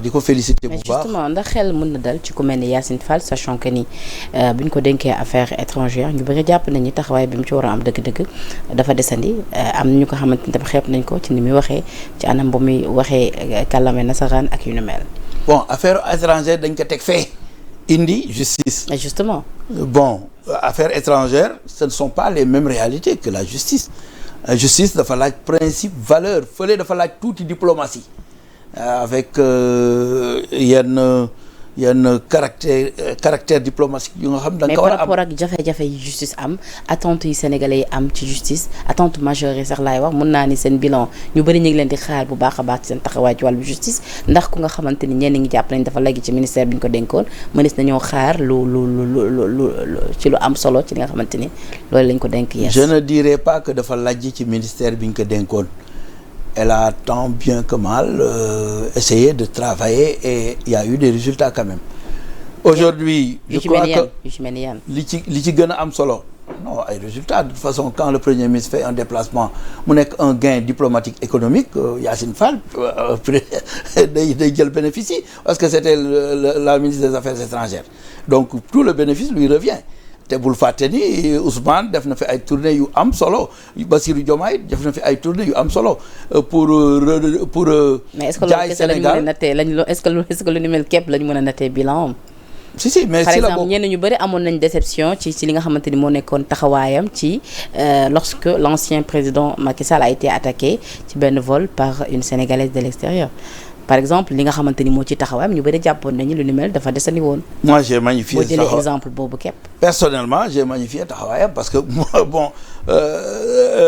di ko féliciter bu mais baax. justement ndax xel mën na dal ci ku mel ni Yacine Fall sachant que ni bu ñu ko dénkee affaires étrangères ñu bëri jàpp nañu taxawaay bi mu ci war a am dëgg-dëgg dafa desandi am na ñu ko xamante ni tam xeeb nañ ko ci ni muy waxee ci anam bu muy waxee kàllaame nasaraan ak yu nu mel. bon affaire étrangère dañ ko teg fee indi justice. mais justement. bon affaires étrangères ce ne sont pas les mêmes réalités que la justice. Justice dafa laaj principe valeur fële dafa laaj tuuti diplomatie avec yenn caractère diplomatique yu nga xam da nga ko war a am. mais par rapport ak jafe-jafe yi justice am attente yi sénégalais yi am ci justice attente majeure yi sax laay wax mun naa ni seen bilan ñu bëri ñu ngi leen di xaar bu baax a baax ci seen taxawaay ci wàllu justice ndax ku nga xamante ni ñenn ngi jàpp nañ dafa léegi ci ministère bi ñu ko dénkoon mënees nañoo xaar lu ci lu am solo ci li nga xamante ni loolu lañ ko dénk yees. je ne dirais pas que dafa lajj ci ministère bi ñu ko dénkoon. Elle a tant bien que mal essayé de travailler et il y a eu des résultats quand même. Aujourd'hui, je crois que li ci gën a am solo non ay résultats de toute façon quand le premier ministre fait un déplacement mu nekk un gain diplomatique économique Yacine Fall day jël bénéfice yi parce que c'était la ministre des Affaires étrangères donc tout le bénéfice lui revient. te bul fàtte ni Ousmane def na fi ay tournée yu am solo Bassirou Diomaye def na fi ay tournée yu am solo pour mais est-ce que loolu kese lañ mën a nattee est-ce que lu ni mel képp lañ mën a nattee bilan am. si mais par exemple ñenn ñu bëri amoon nañ déception ci li nga xamante ni moo nekkoon taxawaayam ci lorsque l'ancien président Macky Sall a été attaqué ci benn vol par une Sénégalaise de l'extérieur. par exemple li nga xamante ni moo ci taxawaayam ñu bëri jàppoon nañu lu ni mel dafa desandi woon. moi j'ai magnifié boo jëlee exemple boobu képp. personnellement j'ai magnifié taxawaayam parce que bon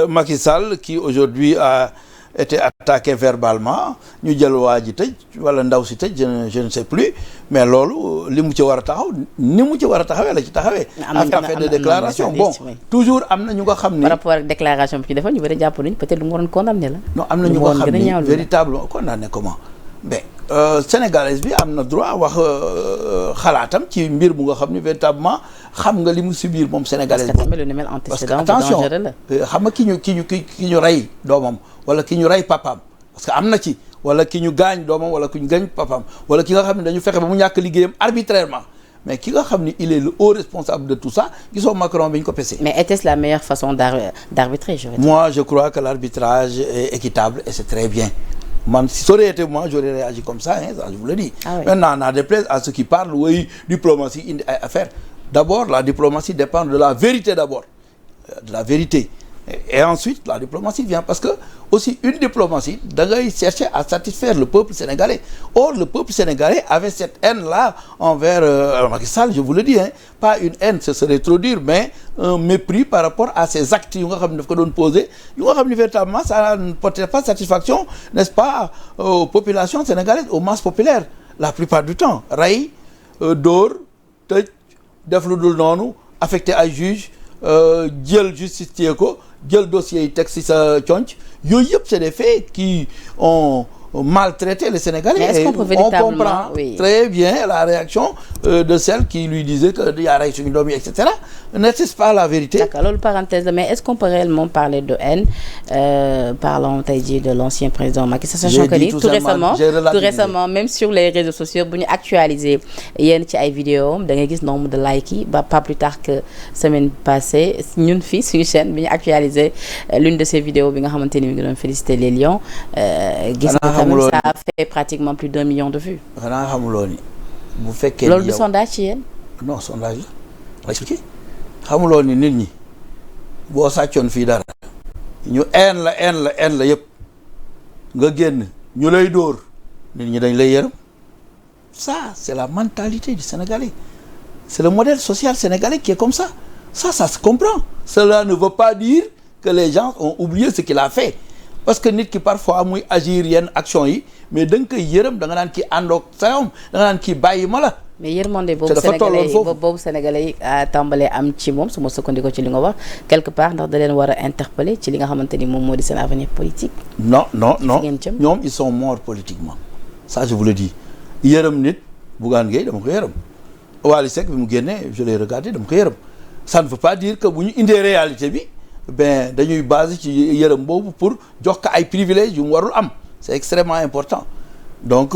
Macky Sall qui aujourd'hui a été attaqué verbalement ñu jël waa ji tëj wala ndaw si tëj je ne sais plus mais loolu li mu ci war a taxaw ni mu ci war a taxawee la ci taxawee. affaire de déclaration bon toujours am na ñu nga xam ni. par rapport ak déclaration bi ci defoon ñu bëri jàpp nañu peut-être lu mu waroon condamné la. non am na ñu nga xam ni véritablement condamné comment. mais sénégalaise bi am na droit wax xalaatam ci mbir bu nga xam ni véritablement xam nga li mu subir moom sénégalaise boobu parce que attention xam nga ki ñu rey doomam wala ki ñu rey papaam parce que am na ci wala ki ñu gaañ doomam wala ki ñu gaañ papaam wala ki nga xam ne dañu fexe ba mu ñàkk liggéeyam arbitrairement mais ki nga xam ni il est le haut responsable de tout ça gisoo Macron bi ñu ko pesé. mais était-ce la meilleure façon d'arbitrer je veux dire. moi je crois que l'arbitrage est équitable et c'est très bien. man si ça aurait été moi j'aurais réagi comme ça ça je vous le dis. Ah oui. Maintenant n'en déplaise à ceux qui parlent oui diplomatie indi ay affaire d'abord la diplomatie dépend de la vérité d'abord de la vérité et ensuite la diplomatie vient parce que aussi une diplomatie da ngay chercher à satisfaire le peuple sénégalais or le peuple sénégalais avait cette haine-là envers Macky Sall je vous le dis pas une haine ce serait trop dur mais un mépris par rapport à ces actes yu nga xam ne daf ko doon poser yu nga xam ne véritablement ça ne portait pas satisfaction n'est-ce pas aux populations sénégalaises aux masses populaires la plupart du temps rey dóor tëj def lu dul noonu affecté ay juge jël justice téye ko jël dossier yi teg ci sa conc yooyu yëpp c'est des faits qui ont maltraité les Sénégalais. Mais est-ce qu'on peut véritablement, on comprend oui, très bien la réaction de celle qui lui disait que yaa rey suñu doom yi et cetera n'est-ce pas la vérité. D'accord loolu parenthèse la mais est-ce qu'on peut réellement parler de haine parlons tey jii de l'ancien président Macky Sall sachant que ni tout récemment même sur les réseaux sociaux bu ñu actualiser yenn ci ay vidéos da ngay gis nombre de likes yi ba pas plus tard que semaine passée ñun fii suñu chaîne bi ñu actualiser l'une de ces vidéos bi nga xamante ni mi ngi doon féliciter les Lions gis nga tamit ça a fait pratiquement plus d'1 million de vues. xanaa xamuloo ni bu fekkee loolu du sondage ci yéen. non sondage la expliqué xamuloo ni nit ñi boo sàccoon fii dara ñu la yëpp nga génn ñu lay dóor nit ñi dañ lay yërëm ça c'est la mentalité du Sénégalais c'est le modèle social sénégalais qui est comme ça se comprend cela ne veut pas dire que les gens ont oublié ce qu'il a fait parce que nit ki parfois muy agir yenn action yi mais da nga koy yërëm da nga naan kii àndoog sayom da nga naan kii bàyyi ma la. mais yërmande boobu sénégalais yi tàmbalee am ci moom su ma sukkandikoo ci li nga wax quelque part ndax da leen war a interpeller ci li nga xamante ni moom moo di seen avenir politique. non ñoom ils sont morts politiquement ça je vous le dis yërëm nit Bougane Gueye dama ko yërëm Wally Seck bi mu génnee je l'ai regardé dama ko yërëm ça ne veut pas dire que bu ñu indee réalité bi ben dañuy basé ci yërëm boobu pour jox ko ay privilèges yu mu warul am c'est extrêmement important donc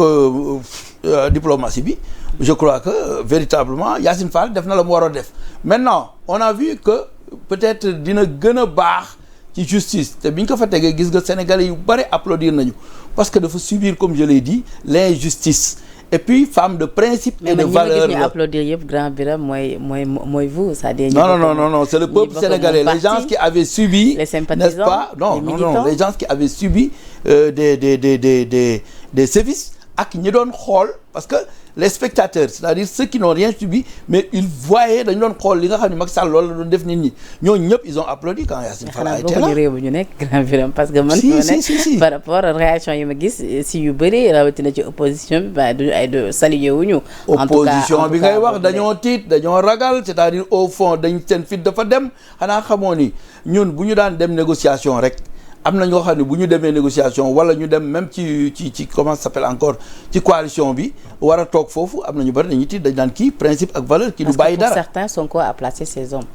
diplomatie bi je crois que véritablement Yacine Fall def na la mu war a def maintenant on a vu que peut-être dina gën a baax ci justice te bi ñu ko fa tegee gis nga Sénégalais yu bari applaudir nañu parce que dafa subir comme je l'ai dit l'injustice et puis femme de principe et de valeur mais ñu applaudir yëpp grand Birame mooy vous c'est-à-dire non c'est le peuple sénégalais les gens qui avaient subi les sympathisants n'est-ce pas non les gens qui avaient subi des sévices ak ñi doon xool parce que les spectateurs c'est-à-dire ceux qui n'ont rien subi mais ils voyaient dañu doon xool li nga xam ne Macky Sall loolu la doon def nit ñi ñooñu ñëpp ils ont applaudi quand Yacine Fall a été là. réew bu ñu nekk grand Birame parce que man si par rapport à réaction yi ma gis si yu bëri rawatina ci opposition bi ba duñu ay de saluer wuñu opposition bi ngay wax dañoo tiit dañoo ragal c'est-à-dire au fond dañ seen fit dafa dem xanaa xamoo ni ñun bu ñu daan dem négociation rek am na ñoo xam ne bu ñu demee négociation wala ñu dem même ci comment ça s'appelle encore ci coalition bi war a toog foofu am na ñu bari dañuy tiit dañ daan kii principe ak valeur kii du bàyyi dara. parce que pour certains Sonko a placé ses hommes.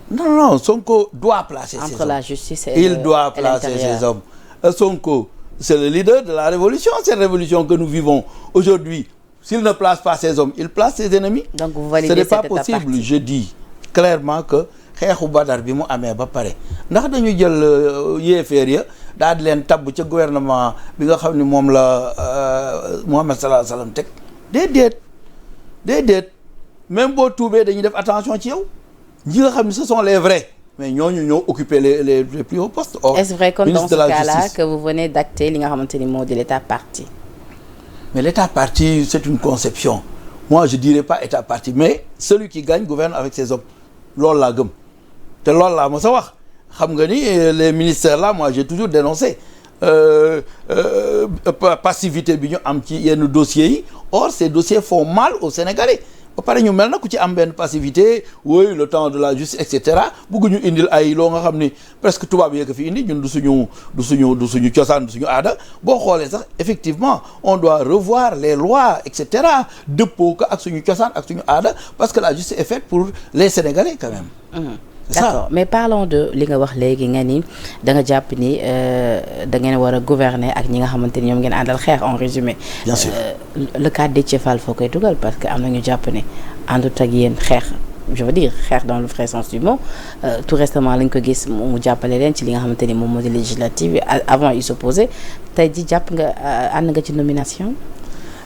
non Sonko doit placer ses hommes. entre la justice et il doit placer ses hommes. Sonko c'est le leader de la révolution, cette révolution que nous vivons aujourd'hui. S'il ne place pas ses hommes, il place ses ennemis. Donc vous validez ce n'est pas cette possible. partie. Je dis clairement que xeexu Badar bi mu amee ba pare ndax dañu jël yéeféer ya daal di leen tabb ca gouvernement bi nga xam ni moom la Muhammad sallallahu alayhi wa sallam teg déedéet même boo tuubee dañuy def attention ci yow ñi nga xam ni ce sont les vrais mais ñooñu ñoo occuper les plus hauts postes. Or, est-ce vrai que dans ce cas-là que vous venez d'acter li nga xamante ni moo di l'état parti? Mais l'état parti c'est une conception. Moi je dirais pas état parti mais celui qui gagne gouverne avec ses hommes loolu laa gëm. te loolu laa ma sa wax xam nga ni les ministères là moi j'ai toujours dénoncé passivité bi ñu am ci yenn dossiers yi or ces dossiers font mal aux Sénégalais ba pare ñu mel na ku ci am benn passivité oui le temps de la justice et cetera bëgguñu indil ay loo nga xam ni presque tubaab yee ko fi indi ñun du suñu cosaan du suñu aada boo xoolee sax effectivement on doit revoir les lois et cetera dëppoo ko ak suñu cosaan ak suñu aada parce que la justice est faite pour les Sénégalais quand même. D'accord mais parlons de li nga wax léegi nga ni da nga jàpp ni da ngeen war a gouverner ak ñi nga xamante ni ñoom ngeen àndal xeex en résumé. Bien sûr le cas Déthié Fall foo koy dugal parce que am na ñu jàpp ne àndut ak yéen xeex je veux dire xeex dans le vrai sens du mot tout récemment lañ ko gis mu jàppale leen ci li nga xamante ni moom moo di législative avant il s'opposait tey ji jàpp nga ànd nga ci nomination.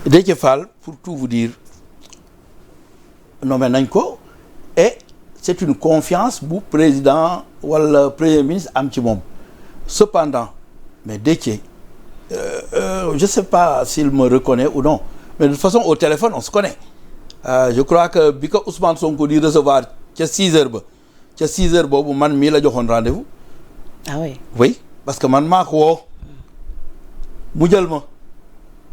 Déthié Fall pour tout vous dire nommé nañ ko et. C'est une confiance bu président wala premier ministre am ci moom cependant mais Déthié je sais pas s'il me reconnaît ou non mais de toute façon au téléphone on se connaît je crois que bi ko Ousmane Sonko di recevoir ca 6h ba ca 6h boobu man mii la joxoon rendez-vous. Ah oui. Oui parce que man maa ko woo mu jël ma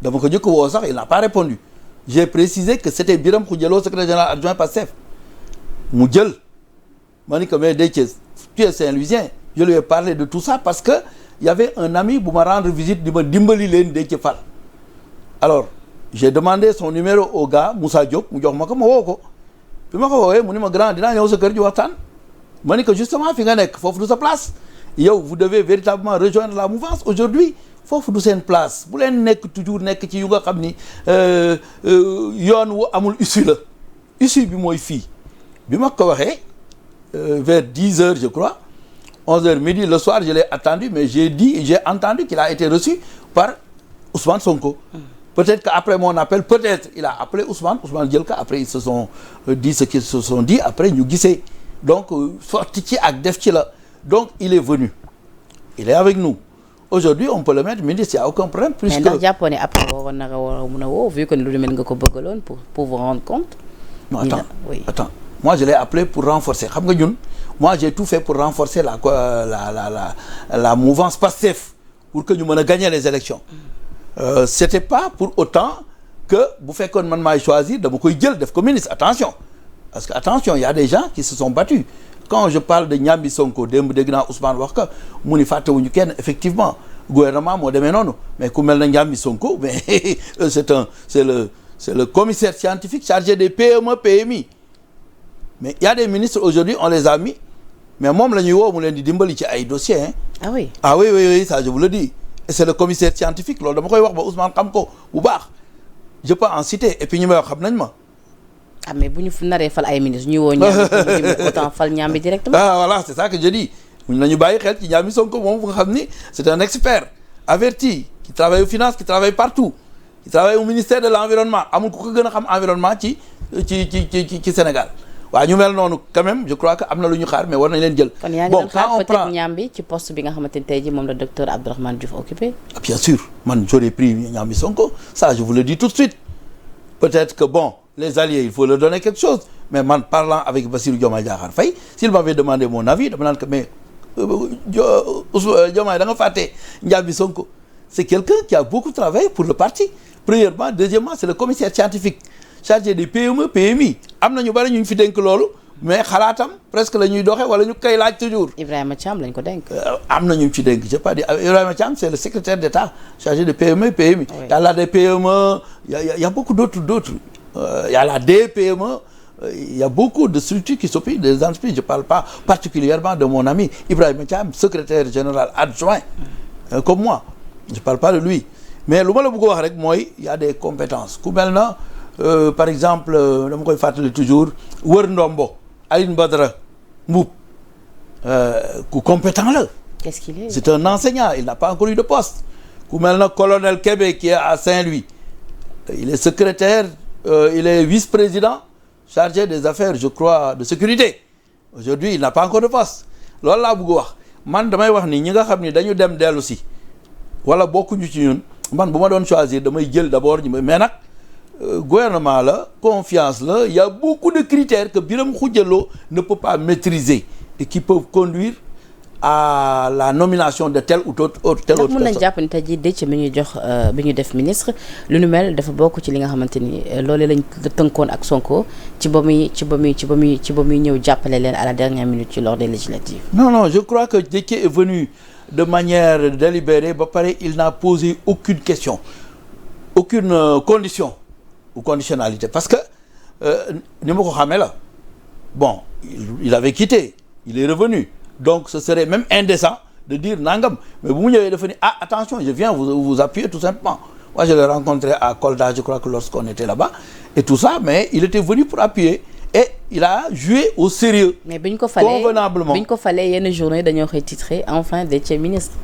dama ko jëkk woo sax il n'a pas répondu j'ai précisé que c'était Birame Khoudia Lo secrétaire général adjoint Pastef mu jël ma ni que mais Déthié tu es Saint-Louisien je lui ai parlé de tout ça parce que y avait un ami bu ma rendre visite di ma dimbali leen Déthié Fall alors j'ai demandé son numéro au gars Moussa Diop mu jox ma ko ma woo ko bi ma ko woowee mu ni ma grand dinaa ñëw sa kër ji waxtaan ma ni que justement fi nga nekk foofu du sa place yow vous devez véritablement rejoindre la mouvance aujourd'hui foofu du seen place bu leen nekk toujours nekk ci yu nga xam ni yoon wu amul issue la issue bi mooy fii bi ma ko waxee vers 10h je crois 11h midi le soir je l'ai attendu mais j'ai entendu qu'il a été reçu par Ousmane Sonko. Peut-être qu'après mon appel peut-être il a appelé Ousmane jël ko après ils se sont dit ce qu'ils se sont dit après ñu gisee donc sorti ci ak def ci la donc il est venu il est avec nous aujourd'hui on peut le mettre ministre il y a aucun problème. puisque mais ndax jàppoon ne après waroon na nga war a mun a woo vu que lu mel nga ko bëggaloon pour vous rendre compte. non attends moi je l'ai appelé pour renforcer xam nga ñun moi j'ai tout fait pour renforcer la mouvance Pastef pour que ñu mën a gagner les élections c'était pas pour autant que bu fekkoon man maay choisir dama koy jël def ko ministre attention parce que attention il y a des gens qui se sont battus quand je parle de Ñambi Sonko démb dégg naa Ousmane wax ka mu ni fàttewuñu kenn effectivement gouvernement moo demee noonu mais ku mel na Ñambi Sonko mais c'est le commissaire scientifique chargé des PME PMI mais il y a des ministres aujourd'hui on les a mis mais moom la ñuy woo mu leen di dimbali ci ay dossiers hein. Ah oui oui ça je vous le dis et c'est le commissaire scientifique loolu dama koy wax ba Ousmane xam ko bu baax je peux en citer et puis ñu may wax xam nañ ma. ah mais bu ñu naree fal ay ministres ñu woo Ñambi autant fal Ñambi directement. ah voilà c'est ça que je dis nañu bàyyi xel ci Ñambi Sonko moom nga xam ni c'est un expert averti qui travaille aux finances qui travaille partout qui travaille au ministère de l'environnement amul ku ko gën a xam environnement ci Sénégal. waaw ñu mel noonu quand même je crois que am na lu ñu xaar mais war nañ leen jël. kon yaa ngi doon xaar peut-être Ñambi ci poste bi nga xamante ni tey jii moom la docteur Abdourahmane Diouf occupé. bien sûr man j'aurais pris Ñambi Sonko ça je vous le dis tout de suite peut-être que bon les alliés il faut leur donner quelque chose mais man parlant avec Bassirou Diomaye Diakhar Faye s'il m'avait demandé mon avis dama naan que mais Diomaye da nga fàtte Ñambi Sonko c'est quelqu'un qui a beaucoup travaillé pour le parti premièrement deuxièmement c'est le commissaire scientifique chargé des PME PMI am na ñu bari ñu fi dénk loolu mais xalaatam presque la ñuy doxee wala ñu koy laaj toujours. Ibrahima Thiam lañ ko dénk. am na ñu ci dénk je sais pas Ibrahima Thiam c'est le secrétaire d'État chargé de PME PMI. Oui. Il y a la DPME il y a beaucoup d'autres il y a la DPME il y a beaucoup de structures qui s'occupent des entreprises je parle pas particulièrement de mon ami Ibrahima Thiam secrétaire général adjoint comme moi je parle pas de lui mais lu ma la bëgg a wax rek mooy il y a des compétences ku mel na par exemple dama koy fàttali toujours wër ndombo Aline Badara Mboup ku compétent la. Qu'est-ce qu'il est? C'est un enseignant il n'a pas encore eu de poste ku mel na colonel Kébé qui est à Saint-Louis il est secrétaire il est vice-président chargé des affaires je crois de sécurité aujourd'hui il n'a pas encore de poste loolu laa bëgg wax man damay wax ni ñi nga xam ni dañu dem dellu si wala bokkuñu ci ñun man bu ma doon choisir damay jël d'abord ñu mais nag gouvernement la confiance la il y a beaucoup de critères que Birame Khoudia Lo ne peut pas maîtriser et qui peuvent conduire à la nomination de telle ou telle autre personne. mën nañ jàpp ne tey jii Déthié bi ñu jox bi ñu def ministre lu nu mel dafa bokk ci li nga xamante ni loolee lañ tënkoon ak Sonko ci ba muy ñëw jàppale leen à la dernière minute ci lors des législatives. non je crois que Déthié est venu de manière délibérée ba pare il n'a posé aucune question aucune condition ou conditionnalité parce que ni ma ko xamee la bon il avait quitté il est revenu donc ce serait même indécent de dire nangam mais bu mu ñëwee dafa ni attention je viens vous appuyer tout simplement moi je l'ai rencontré à Kolda je crois que lorsqu'on était là-bas et tout ça mais il était venu pour appuyer et il a joué au sérieux mais bi ñu ko falee convenablement bi ñu ko falee yenn journée dañoo koy titré enfin Déthié ministre